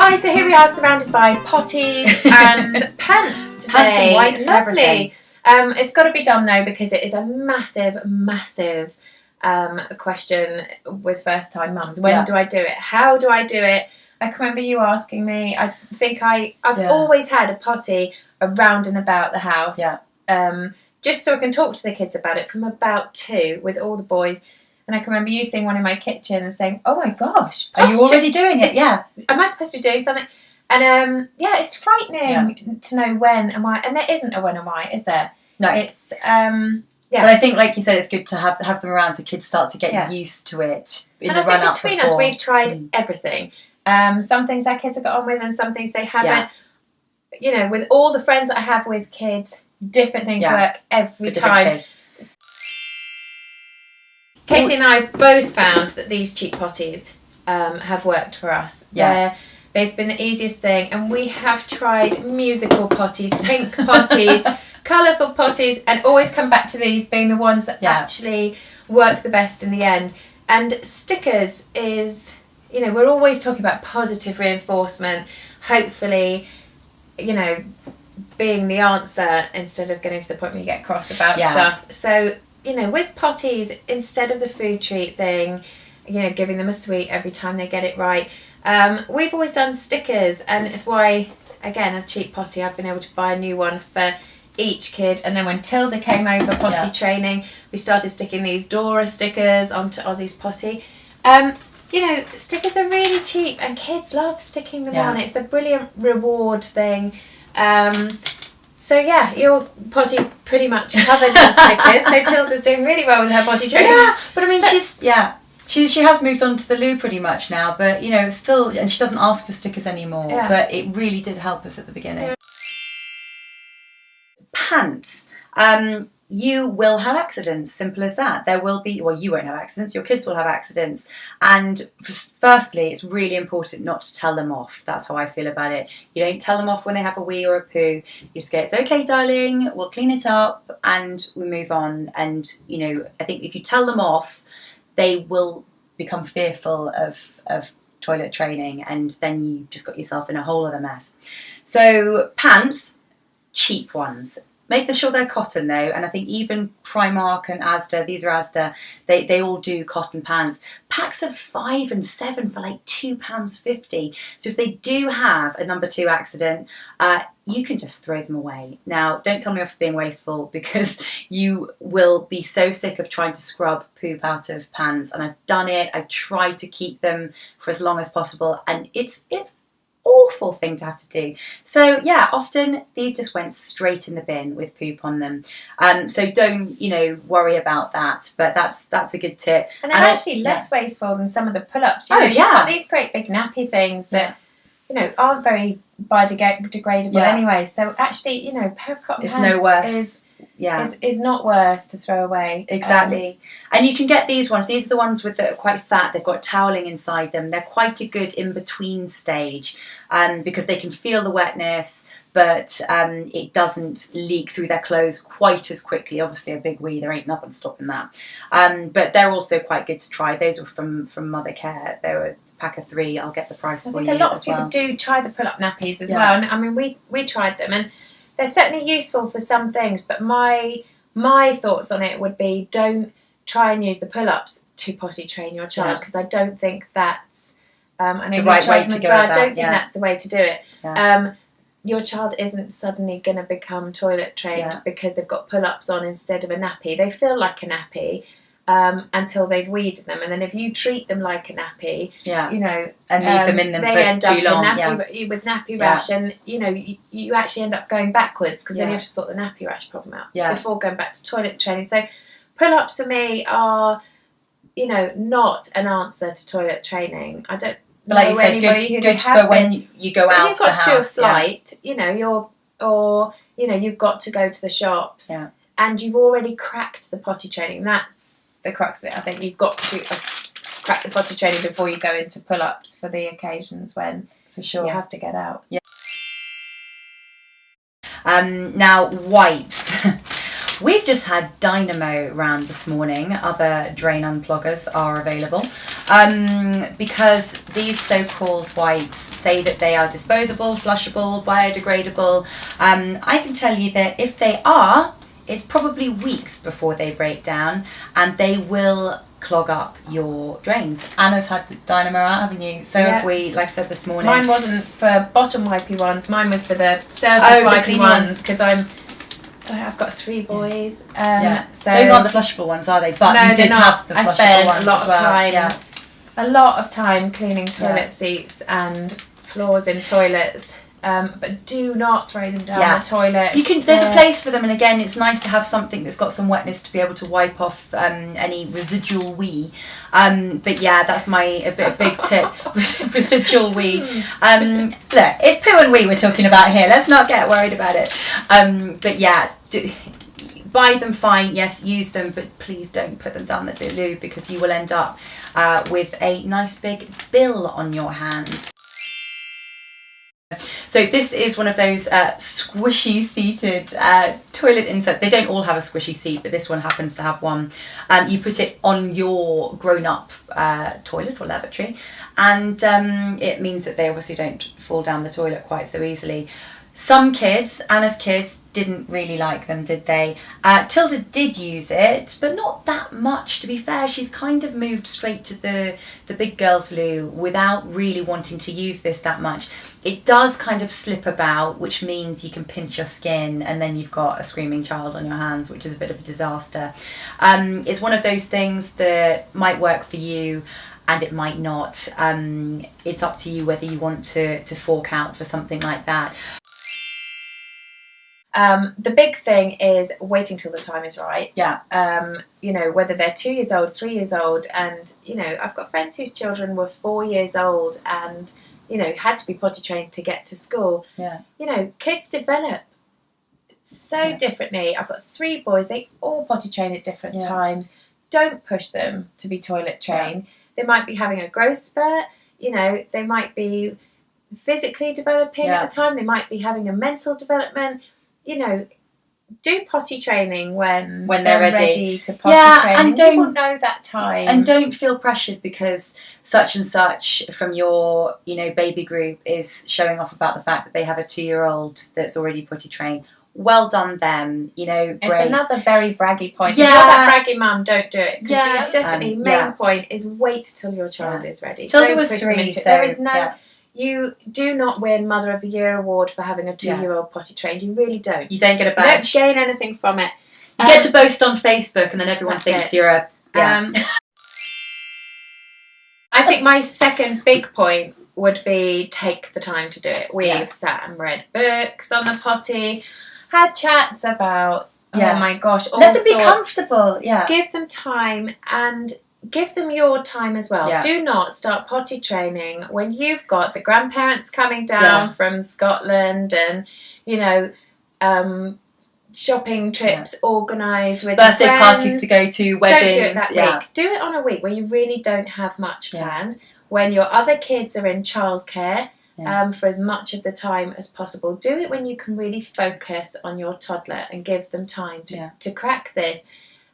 Hi, so here we are surrounded by potties and pants today. Pants and wipes and everything. It's got to be done though because it is a massive question with first time mums. When do I do it? How do I do it? I can remember you asking me. I think I've always had a potty around and about the house. Just so I can talk to the kids about it from about 2 with all the boys. And I can remember you seeing one in my kitchen and saying, "Oh my gosh, are you already doing it?" Yeah. Am I supposed to be doing something? And it's frightening to know when and why. And there isn't a when and why, is there? No. It's But I think, like you said, it's good to have them around so kids start to get used to it in the run up. Between us, we've tried everything. Some things our kids have got on with, and some things they haven't. You know, with all the friends that I have with kids, different things work every time. Kids. Katy and I have both found that these cheap potties have worked for us. They've been the easiest thing, and we have tried musical potties, pink potties, colourful potties, and always come back to these being the ones that actually work the best in the end. And stickers is, you know, we're always talking about positive reinforcement, hopefully, you know, being the answer instead of getting to the point where you get cross about stuff. So, you know, with potties, instead of the food treat thing, you know, giving them a sweet every time they get it right, we've always done stickers, and it's why, again, a cheap potty, I've been able to buy a new one for each kid. And then when Tilda came over potty training, we started sticking these Dora stickers onto Ozzy's potty. You know, stickers are really cheap and kids love sticking them on. It's a brilliant reward thing. So yeah, your potty's pretty much covered in stickers. So Tilda's doing really well with her potty training. Yeah, but I mean, she has moved on to the loo pretty much now. But you know, still, and she doesn't ask for stickers anymore. But it really did help us at the beginning. Pants. You will have accidents, simple as that. There will be, well, you won't have accidents, your kids will have accidents. And firstly, it's really important not to tell them off. That's how I feel about it. You don't tell them off when they have a wee or a poo. You just go, "It's okay, darling, we'll clean it up," and we move on. And, you know, I think if you tell them off, they will become fearful of toilet training, and then you've just got yourself in a whole other mess. So pants, cheap ones. Make sure they're cotton though, and I think even Primark and Asda, these are Asda, they all do cotton pants. Packs of 5 and 7 for like £2.50. So if they do have a number 2 accident, you can just throw them away. Now, don't tell me off for being wasteful, because you will be so sick of trying to scrub poop out of pants. And I've done it. I've tried to keep them for as long as possible, and it's awful thing to have to do. So yeah, often these just went straight in the bin with poop on them. So don't, you know, worry about that. But that's a good tip. And they're actually less wasteful than some of the pull-ups. You know, you've got these great big nappy things that you know aren't very biodegradable anyway. So actually, you know, a pair of cotton pants no worse. is not worse to throw away. Exactly. And you can get these ones. These are the ones that are quite fat. They've got toweling inside them. They're quite a good in-between stage because they can feel the wetness, but it doesn't leak through their clothes quite as quickly. Obviously, a big wee, there ain't nothing stopping that. But they're also quite good to try. Those are from Mother Care. They were a pack of 3. I'll get the price for you. A lot of people do try the pull-up nappies as well. And I mean, we tried them, and they're certainly useful for some things, but my thoughts on it would be, don't try and use the pull-ups to potty train your child, because I don't think that's I know the right way to go. I don't think that's the way to do it. Your child isn't suddenly going to become toilet trained because they've got pull-ups on instead of a nappy. They feel like a nappy until they've weeded them, and then if you treat them like a nappy, you know, and leave them in them they for end too up long, with nappy rash, and you know you actually end up going backwards, because then you have to sort the nappy rash problem out before going back to toilet training. So pull-ups for me are, you know, not an answer to toilet training. I don't know like you said, anybody who good have for when you go out. You've got to do a flight, you know, you've got to go to the shops, and you've already cracked the potty training. That's the crux of it. I think you've got to crack the potty training before you go into pull-ups for the occasions when you have to get out. Now wipes. We've just had Dynamo round this morning. Other drain unpluggers are available because these so-called wipes say that they are disposable, flushable, biodegradable. I can tell you that if they are, it's probably weeks before they break down, and they will clog up your drains. Anna's had the Dynamo out, haven't you? So have we, like I said this morning. Mine wasn't for bottom wipey ones, mine was for the surface wipey ones, because I've got 3 boys. So those aren't the flushable ones, are they? But no, you did have the flushable ones. I spent as well. a lot of time cleaning toilet seats and floors in toilets. But do not throw them down the toilet. You can. There's a place for them, and again, it's nice to have something that's got some wetness to be able to wipe off any residual wee. But yeah, that's a big tip. Residual wee. Look, it's poo and wee we're talking about here. Let's not get worried about it. But yeah, buy them fine. Yes, use them, but please don't put them down the loo, because you will end up with a nice big bill on your hands. So this is one of those squishy seated toilet inserts. They don't all have a squishy seat, but this one happens to have one. You put it on your grown-up toilet or lavatory, and it means that they obviously don't fall down the toilet quite so easily. Some kids, Anna's kids, didn't really like them, did they? Tilda did use it, but not that much, to be fair. She's kind of moved straight to the big girls' loo without really wanting to use this that much. It does kind of slip about, which means you can pinch your skin and then you've got a screaming child on your hands, which is a bit of a disaster. It's one of those things that might work for you and it might not. It's up to you whether you want to fork out for something like that. The big thing is waiting till the time is right. Yeah. Whether they're 2 years old, 3 years old, and I've got friends whose children were 4 years old and had to be potty trained to get to school. Yeah. Kids develop so differently. I've got 3 boys, they all potty train at different times. Don't push them to be toilet trained. They might be having a growth spurt, they might be physically developing at the time, they might be having a mental development. Do potty training when they're ready to potty train. And you will know that time. And don't feel pressured because such and such from your, baby group is showing off about the fact that they have a 2-year-old that's already potty trained. Well done them, great. It's another very braggy point. Yeah. If you're that braggy mum, don't do it. Yeah. Definitely, main point is wait till your child is ready. Tilda was 3, so there is no... You do not win Mother of the Year award for having a 2-year-old potty trained. You really don't. You don't get a badge. You don't gain anything from it. You get to boast on Facebook and then everyone thinks you're a... Yeah. I think my second big point would be take the time to do it. We've sat and read books on the potty, had chats about, oh my gosh, all Let them be comfortable, Give them time and... give them your time as well. Yeah. Do not start potty training when you've got the grandparents coming down from Scotland and, shopping trips organised with birthday friends. parties to go to, weddings. Don't do it that week. Do it on a week where you really don't have much planned, when your other kids are in childcare for as much of the time as possible. Do it when you can really focus on your toddler and give them time to crack this.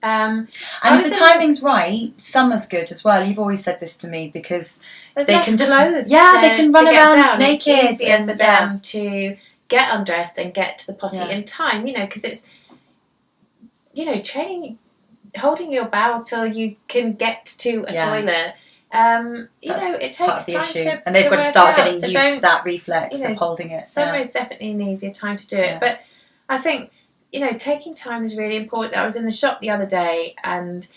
And if the timing's right, summer's good as well. You've always said this to me because they can just they can run around naked. It's easier for them to get undressed and get to the potty in time. Because it's training, holding your bowel till you can get to a toilet. It takes part of the time issue, and they've got to start getting used to that reflex of holding it. Summer is definitely an easier time to do it, but I think. Taking time is really important. I was in the shop the other day and,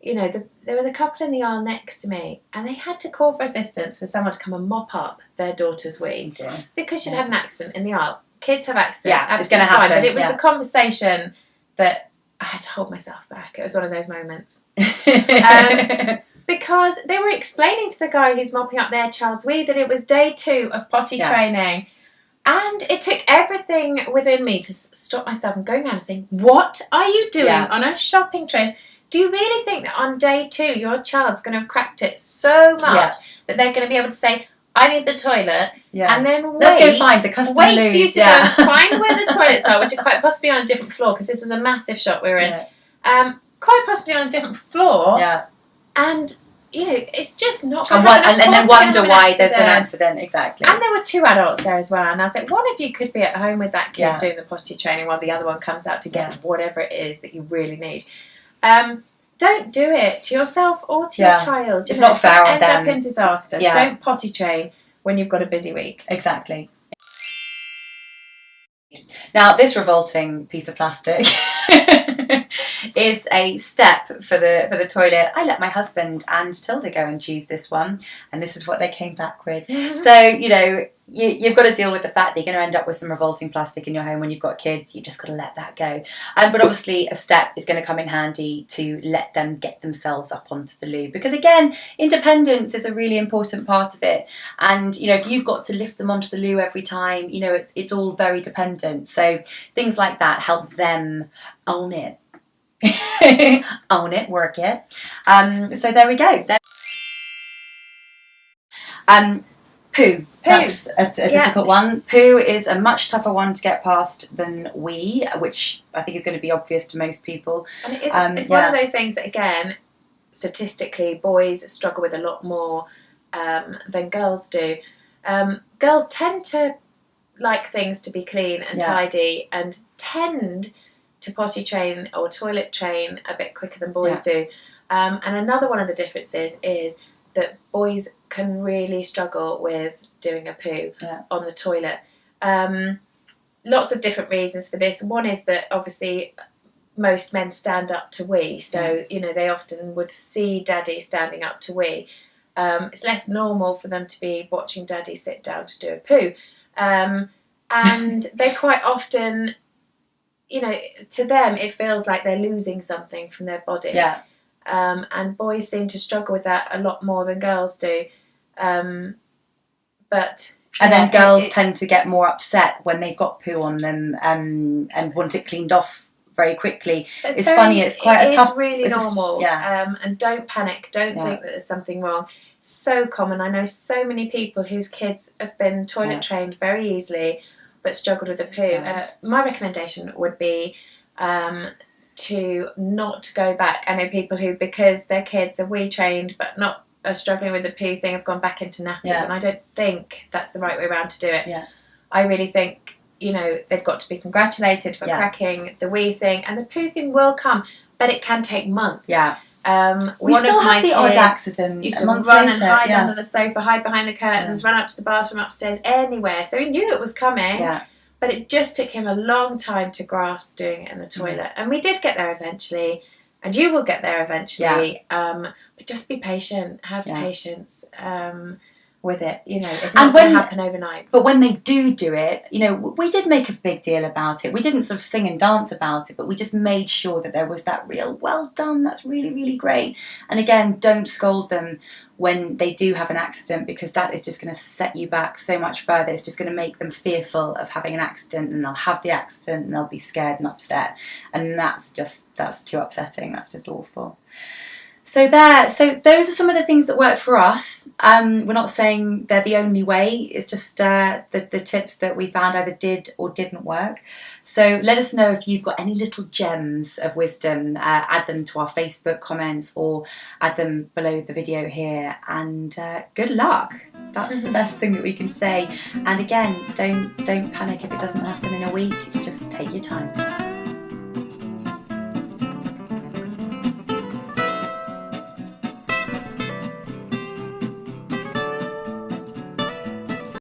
there was a couple in the aisle next to me and they had to call for assistance for someone to come and mop up their daughter's wee because she'd had an accident in the aisle. Kids have accidents. Yeah, it's going to happen. But it was the conversation that I had to hold myself back. It was one of those moments. Because they were explaining to the guy who's mopping up their child's wee that it was day 2 of potty training. And it took everything within me to stop myself and going around and saying, what are you doing on a shopping trip? Do you really think that on day 2 your child's going to have cracked it so much that they're going to be able to say, I need the toilet. Yeah. And then let's go find the custom wait for you loos. to go and find where the toilets are, which are quite possibly on a different floor, because this was a massive shop we were in. Quite possibly on a different floor. Yeah. And, you know, it's just not... And then wonder why there's an accident. Exactly. And there were 2 adults there as well. And I think one of you could be at home with that kid doing the potty training while the other one comes out to get whatever it is that you really need. Don't do it to yourself or to your child. It's not fair on them. End up in disaster. Yeah. Don't potty train when you've got a busy week. Exactly. Now, this revolting piece of plastic is a step for the toilet. I let my husband and Tilda go and choose this one, and this is what they came back with. Mm-hmm. So, you know, you've got to deal with the fact that you're going to end up with some revolting plastic in your home when you've got kids. You just got to let that go. But obviously, a step is going to come in handy to let them get themselves up onto the loo, because again, independence is a really important part of it. And you know, if you've got to lift them onto the loo every time, you know, it's all very dependent. So things like that help them own it. Own it, work it. So there we go. Poo. That's a difficult one. Poo is a much tougher one to get past than wee, which I think is going to be obvious to most people. And it's one of those things that, again, statistically, boys struggle with a lot more than girls do. Girls tend to like things to be clean and tidy, and tend to potty train or toilet train a bit quicker than boys do. And another one of the differences is that boys can really struggle with doing a poo on the toilet. Lots of different reasons for this. One is that obviously most men stand up to wee, so you know, they often would see daddy standing up to wee. It's less normal for them to be watching daddy sit down to do a poo. And they quite often, you know, to them it feels like they're losing something from their body. Yeah. And boys seem to struggle with that a lot more than girls do. And then girls tend to get more upset when they've got poo on them and want it cleaned off very quickly. It's funny, it's quite a tough... It's really normal. And don't panic. Don't think that there's something wrong. So common. I know so many people whose kids have been toilet trained very easily but struggled with the poo. My recommendation would be to not go back. I know people who, because their kids are wee trained but not are struggling with the poo thing, have gone back into nappies, and I don't think that's the right way around to do it. I really think, you know, they've got to be congratulated for cracking the wee thing, and the poo thing will come, but it can take months. We still have the odd accident. Used to run and hide under the sofa, hide behind the curtains, run up to the bathroom upstairs, anywhere. So he knew it was coming, but it just took him a long time to grasp doing it in the toilet. And we did get there eventually, and you will get there eventually. But just be patient, have patience with it. You know, it's not going to happen overnight. But when they do it, you know, we did make a big deal about it. We didn't sort of sing and dance about it, but we just made sure that there was that real, well done, that's really, really great. And again, don't scold them when they do have an accident, because that is just going to set you back so much further. It's just going to make them fearful of having an accident, and they'll have the accident and they'll be scared and upset. And that's too upsetting. That's just awful. So those are some of the things that work for us. We're not saying they're the only way. It's just the tips that we found either did or didn't work. So let us know if you've got any little gems of wisdom. Add them to our Facebook comments or add them below the video here. And good luck. That's the best thing that we can say. And again, don't panic if it doesn't happen in a week. Just take your time.